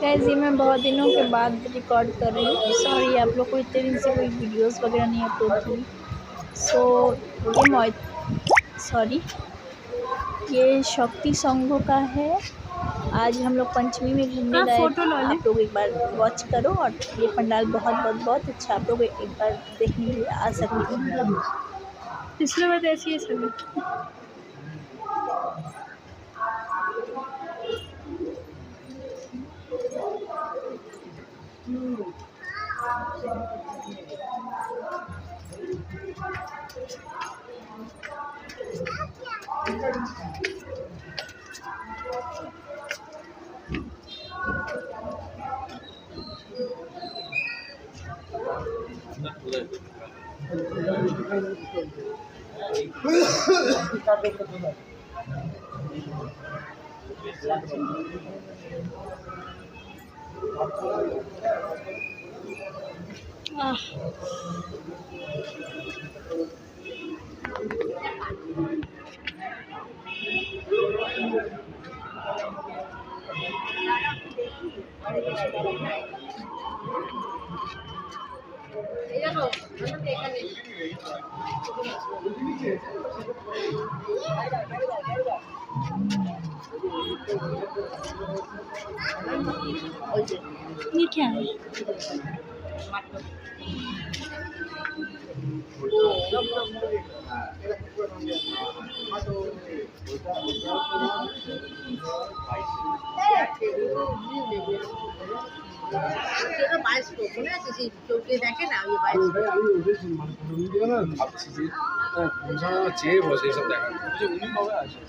Guys ये मैं बहुत दिनों के बाद रिकॉर्ड कर रही हूँ। सॉरी आप लोग को इतने दिन से कोई वीडियोस वगैरह नहीं अपलोड की। सॉरी ये शक्ति संघों का है। आज हम लोग पंचमी में घूमने गए थे। आप लोग एक बार वॉच करो और ये पंडाल बहुत बहुत बहुत अच्छा, आप लोग एक बार देखने के लिए आ सकते हैं। पिछले बार ऐसी है सभी। ये क्या है? চেয়ে বসে সব দেখা উনি কবে আসে